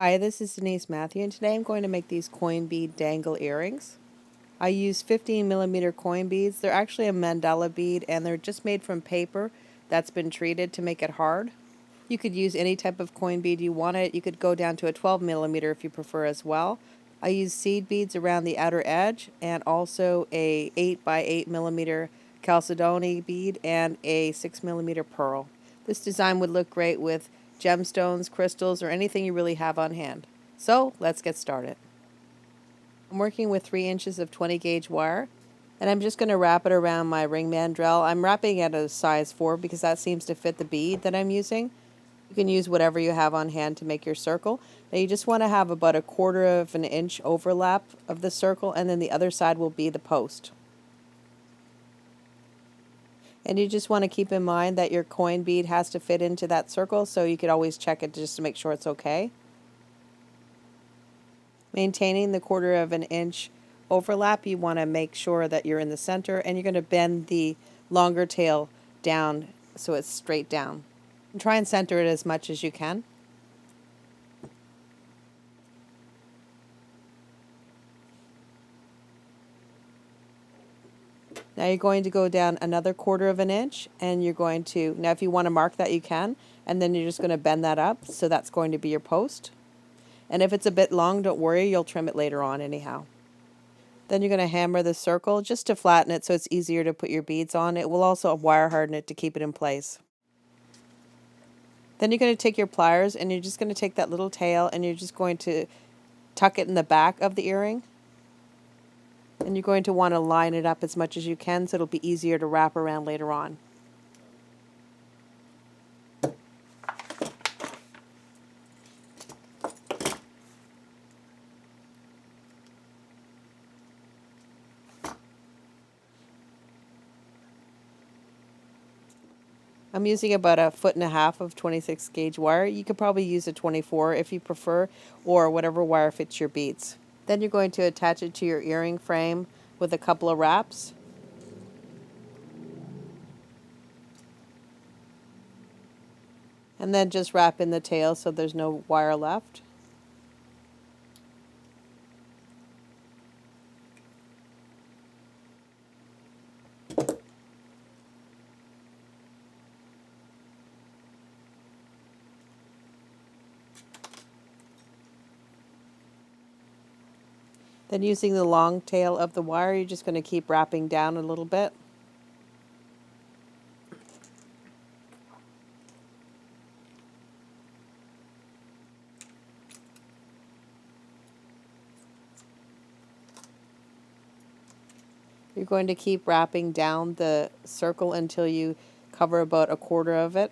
Hi, this is Denise Mathew, and today I'm going to make these coin bead dangle earrings. I use 15mm coin beads. They're actually a mandala bead, and they're just made from paper that's been treated to make it hard. You could use any type of coin bead you wanted. You could go down to a 12mm if you prefer as well. I use seed beads around the outer edge, and also a 8x8mm Chalcedony bead and a 6mm pearl. This design would look great with gemstones, crystals, or anything you really have on hand. So let's get started. I'm working with 3 inches of 20 gauge wire, and I'm just going to wrap it around my ring mandrel. I'm wrapping at a size 4 because that seems to fit the bead that I'm using. You can use whatever you have on hand to make your circle. Now you just want to have about 1/4 of an inch overlap of the circle, and then the other side will be the post. And you just want to keep in mind that your coin bead has to fit into that circle, so you could always check it just to make sure it's okay. Maintaining the 1/4 of an inch overlap, you want to make sure that you're in the center, and you're going to bend the longer tail down so it's straight down. And try and center it as much as you can. Now you're going to go down another 1/4 of an inch, and you're going to, now if you want to mark that you can, and then you're just going to bend that up, so that's going to be your post. And if it's a bit long, don't worry, you'll trim it later on anyhow. Then you're going to hammer the circle just to flatten it so it's easier to put your beads on. It will also wire harden it to keep it in place. Then you're going to take your pliers, and you're just going to take that little tail, and you're just going to tuck it in the back of the earring. And you're going to want to line it up as much as you can so it'll be easier to wrap around later on. I'm using about 1.5 foot of 26 gauge wire. You could probably use a 24 if you prefer, or whatever wire fits your beads. Then you're going to attach it to your earring frame with a couple of wraps. And then just wrap in the tail so there's no wire left. Then using the long tail of the wire, you're just going to keep wrapping down a little bit. You're going to keep wrapping down the circle until you cover about 1/4 of it.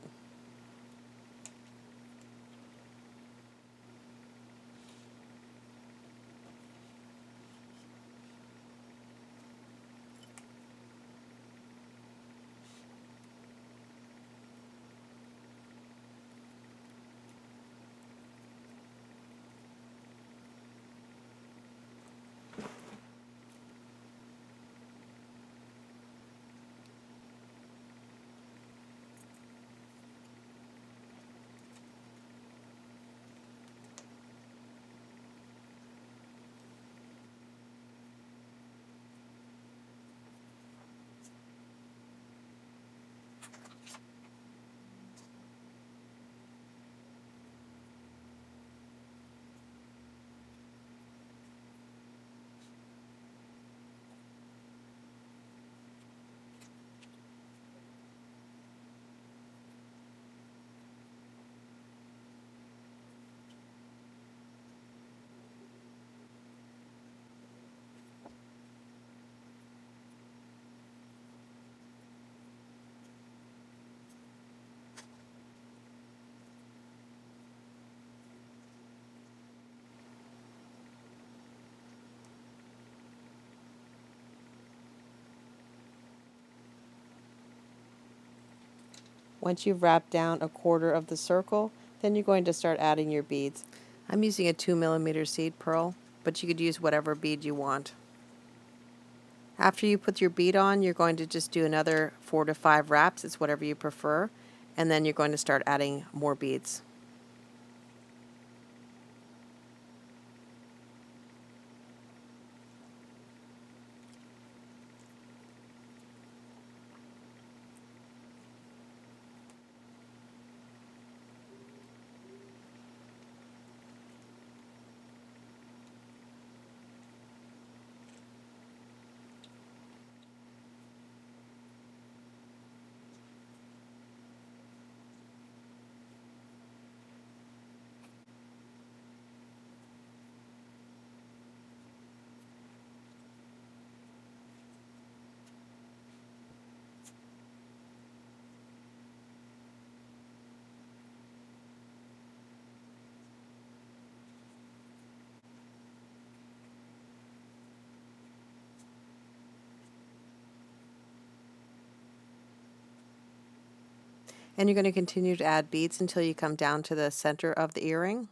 Once you've wrapped down 1/4 of the circle, then you're going to start adding your beads. I'm using a 2mm seed pearl, but you could use whatever bead you want. After you put your bead on, you're going to just do another 4 to 5 wraps. It's whatever you prefer. And then you're going to start adding more beads. And you're going to continue to add beads until you come down to the center of the earring.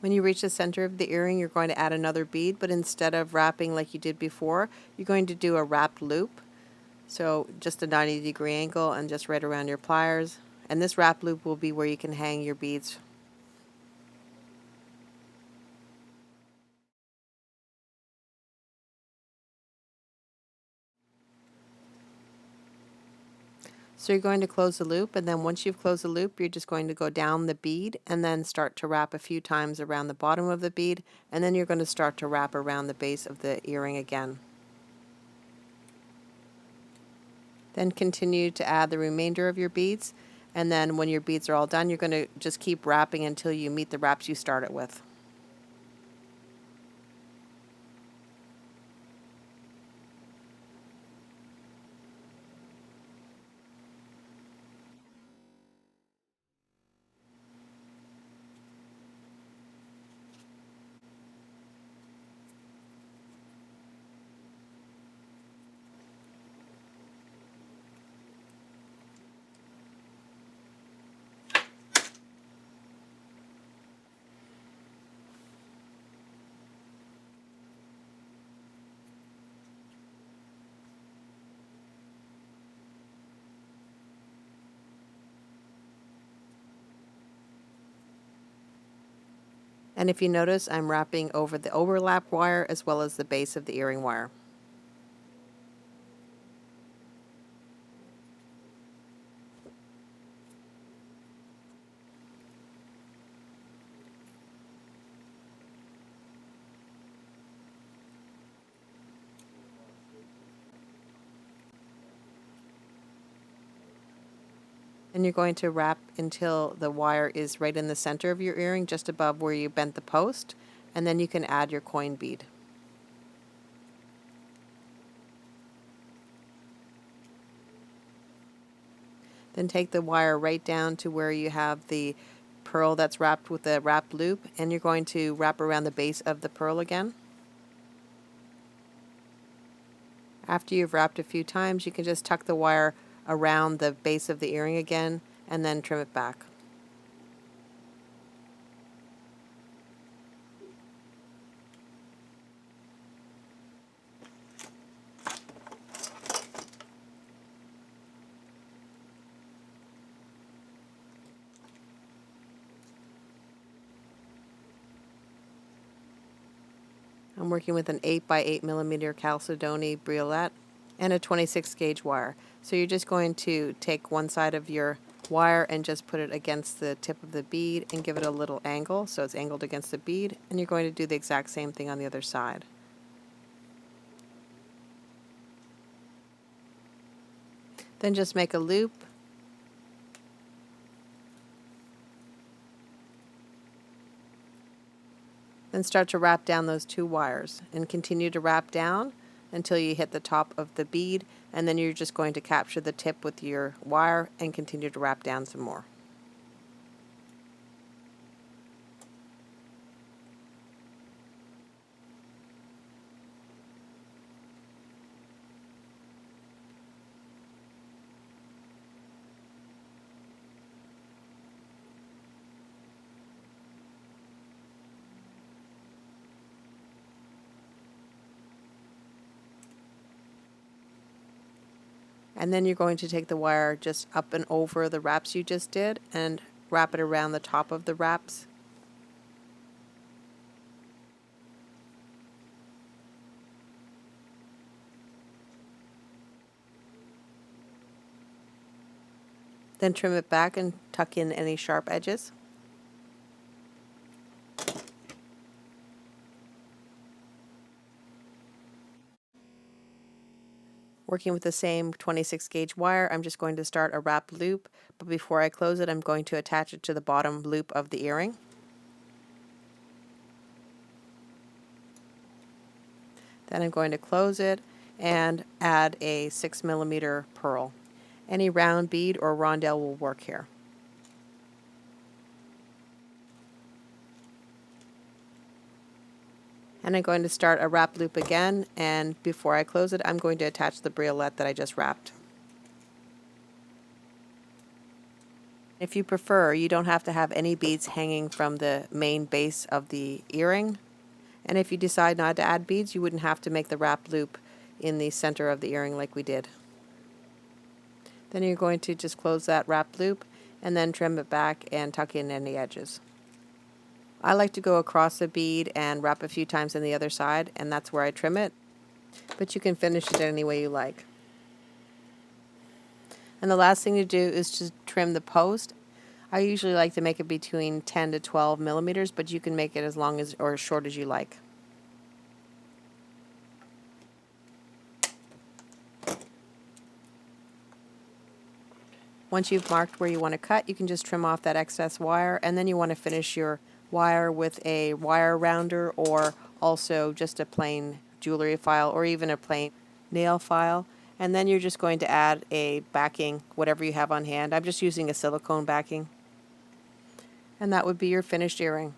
When you reach the center of the earring, you're going to add another bead, but instead of wrapping like you did before, you're going to do a wrapped loop. So just a 90-degree angle and just right around your pliers. And this wrap loop will be where you can hang your beads. So you're going to close the loop, and then once you've closed the loop, you're just going to go down the bead and then start to wrap a few times around the bottom of the bead, and then you're going to start to wrap around the base of the earring again. Then continue to add the remainder of your beads, and then when your beads are all done, you're going to just keep wrapping until you meet the wraps you started with. And if you notice, I'm wrapping over the overlap wire as well as the base of the earring wire. And you're going to wrap until the wire is right in the center of your earring, just above where you bent the post, and then you can add your coin bead. Then take the wire right down to where you have the pearl that's wrapped with a wrapped loop, and you're going to wrap around the base of the pearl again. After you've wrapped a few times, you can just tuck the wire around the base of the earring again and then trim it back. I'm working with an 8 by 8 millimeter Chalcedony briolette and a 26 gauge wire. So you're just going to take one side of your wire and just put it against the tip of the bead and give it a little angle so it's angled against the bead, and you're going to do the exact same thing on the other side. Then just make a loop then start to wrap down those two wires and continue to wrap down until you hit the top of the bead, and then you're just going to capture the tip with your wire and continue to wrap down some more. And then you're going to take the wire just up and over the wraps you just did and wrap it around the top of the wraps. Then trim it back and tuck in any sharp edges. Working with the same 26 gauge wire, I'm just going to start a wrap loop, but before I close it, I'm going to attach it to the bottom loop of the earring. Then I'm going to close it and add a 6mm pearl. Any round bead or rondelle will work here. And I'm going to start a wrap loop again, and before I close it, I'm going to attach the briolette that I just wrapped. If you prefer, you don't have to have any beads hanging from the main base of the earring. And if you decide not to add beads, you wouldn't have to make the wrap loop in the center of the earring like we did. Then you're going to just close that wrap loop and then trim it back and tuck in any edges. I like to go across the bead and wrap a few times on the other side, and that's where I trim it, but you can finish it any way you like. And the last thing to do is to trim the post. I usually like to make it between 10 to 12 millimeters, but you can make it as long as or as short as you like. Once you've marked where you want to cut, you can just trim off that excess wire, and then you want to finish your wire with a wire rounder or also just a plain jewelry file or even a plain nail file. And then you're just going to add a backing, whatever you have on hand. I'm just using a silicone backing. And that would be your finished earring.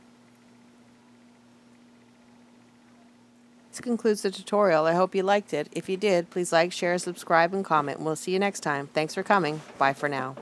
This concludes the tutorial. I hope you liked it. If you did, please like, share, subscribe, and comment. We'll see you next time. Thanks for coming. Bye for now.